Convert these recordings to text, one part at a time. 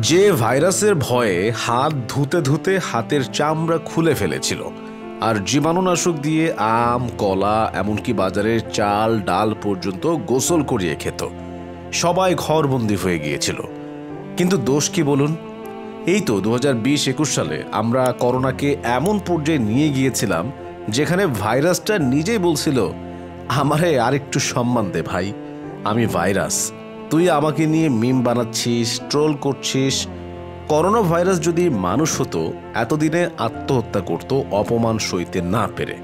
যে ভাইরাসের ভয়ে হাত ধুতে ধুতে হাতের চামড়া খুলে ফেলেছিল আর জীবাণুনাশক দিয়ে আম কলা এমনকি বাজারের চাল ডাল পর্যন্ত গোসল করিয়ে খেত। সবাই ঘরবন্দি হয়ে গিয়েছিল। কিন্তু দোষ কি বলুন? এই তো 2020-21 সালে আমরা করোনাকে এমন পর্যায়ে নিয়ে গিয়েছিলাম যেখানে ভাইরাসটা নিজেই বলছিল, আমারে আরেকটু সম্মান দে ভাই, আমি ভাইরাস, তুই আমাকে নিয়ে মিম বানাচ্ছিস, ট্রোল করছিস। করোনা ভাইরাস যদি মানুষ হতো এতদিনে আত্মহত্যা করত অপমান সইতে না পেরে।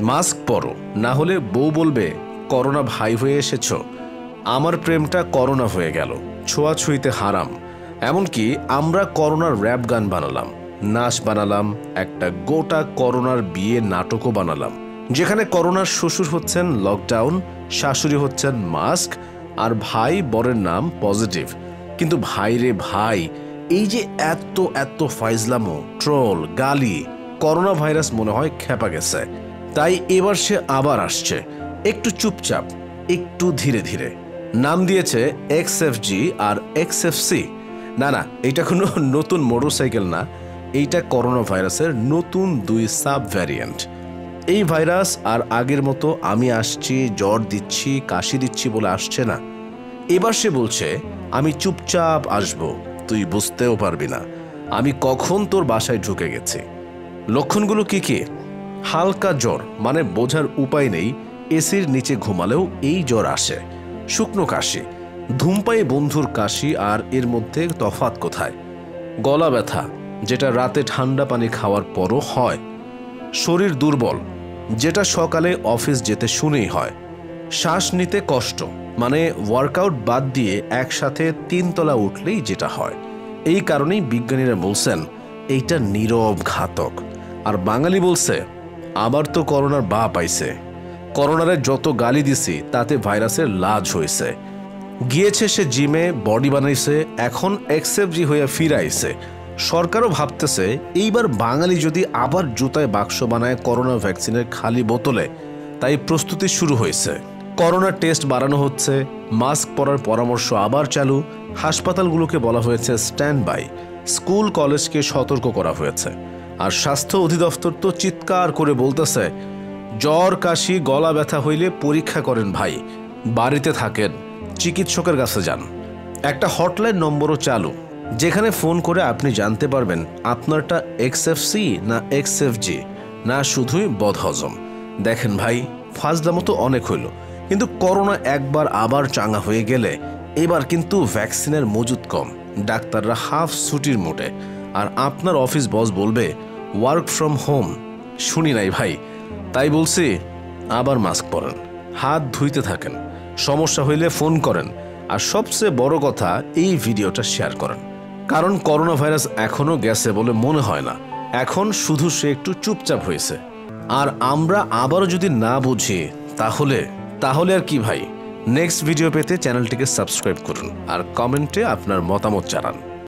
মাস্ক পরো, না হলে বউ বলবে করোনা ভাই হয়ে এসেছ। আমার প্রেমটা করোনা হয়ে গেল, ছোঁয়াছুঁইতে হারাম। এমনকি আমরা করোনার র্যাপ গান বানালাম, নাচ বানালাম, একটা গোটা করোনার বিয়ে নাটকও বানালাম, যেখানে করোনার শ্বশুর হচ্ছেন লকডাউন, শাশুড়ি হচ্ছেন মাস্ক, আর ভাই বরের নাম পজিটিভ। কিন্তু ভাই রে ভাই, এই যে এত এত ফাইজলামো, ট্রোল, গালি, করোনা ভাইরাস মনে হয় খেপা গেছে। তাই এবার সে আবার আসছে, একটু চুপচাপ, একটু ধীরে ধীরে। নাম দিয়েছে XFG আর XFC। না না, এটা কোনো নতুন মোটরসাইকেল না, এইটা করোনা ভাইরাসের নতুন 2 সাব ভ্যারিয়েন্ট। এই ভাইরাস আর আগের মতো আমি আসছি, জ্বর দিচ্ছি, কাশি দিচ্ছি বলে আসছে না। এবার সে বলছে, আমি চুপচাপ আসব, তুই বুঝতেও পারবি না আমি কখন তোর বাসায় ঢুকে গেছি। লক্ষণগুলো কি কি? হালকা জ্বর, মানে বোঝার উপায় নেই এসির নিচে ঘুমালেও এই জ্বর আসে। শুকনো কাশি, ধূমপায়ী বন্ধুর কাশি, আর এর মধ্যে তফাৎ কোথায়? গলা ব্যথা, যেটা রাতে ঠান্ডা পানি খাওয়ার পরও হয়। শরীর দুর্বল, যেটা সকালে অফিস যেতে শুনেই হয়। শ্বাস নিতে কষ্ট, মানে ওয়ার্কআউট বাদ দিয়ে একসাথে 3 তলা উঠলেই যেটা হয়। এই কারণেই বিজ্ঞানীরা বলছেন এইটা নীরব ঘাতক। আর বাঙালি বলছে, আবার তো করোনার বা পাইছে। করোনারে যত গালি দিছি তাতে ভাইরাসের লাজ হয়েছে। গিয়েছে সে জিমে, বডি বানাইছে, এখন XFG হয়ে ফিরাইছে। সরকারও ভাবতেছে এইবার বাঙালি যদি আবার জুতায় বাক্স বানায় করোনা ভ্যাকসিনের খালি বোতলে। তাই প্রস্তুতি শুরু হয়েছে। করোনা টেস্ট বাড়ানো হচ্ছে, মাস্ক পরার পরামর্শ আবার চালু, হাসপাতালগুলোকে বলা হয়েছে স্ট্যান্ড বাই, স্কুল কলেজকে সতর্ক করা হয়েছে। আর স্বাস্থ্য অধিদপ্তর তো চিৎকার করে বলতেছে, জ্বর কাশি গলা ব্যথা হইলে পরীক্ষা করেন ভাই, বাড়িতে থাকেন, চিকিৎসকের কাছে যান। একটা হটলাইন নম্বরও চালু, যেখানে ফোন করে আপনি জানতে পারবেন আপনারটা XFC না XFG, না শুধুই বদহজম। দেখেন ভাই, ফাজলামো তো অনেক হইল, কিন্তু করোনা একবার আবার চাঙ্গা হয়ে গেলে এবার কিন্তু ভ্যাকসিনের মজুদ কম, ডাক্তাররা হাফ ছুটির মোটে, আর আপনার অফিস বস বলবে ওয়ার্ক ফ্রম হোম। শুনি নাই ভাই, তাই বলছি আবার মাস্ক পরেন, হাত ধুইতে থাকেন, সমস্যা হইলে ফোন করেন, আর সবচেয়ে বড় কথা এই ভিডিওটা শেয়ার করেন। কারণ করোনা ভাইরাস এখনো গেছে বলে মনে হয় না, এখন শুধু সে একটু চুপচাপ হয়েছে। আর আমরা আবারও যদি না বুঝি তাহলে আর কি ভাই? নেক্সট ভিডিও পেতে চ্যানেলটিকে সাবস্ক্রাইব করুন আর কমেন্টে আপনার মতামত জানান।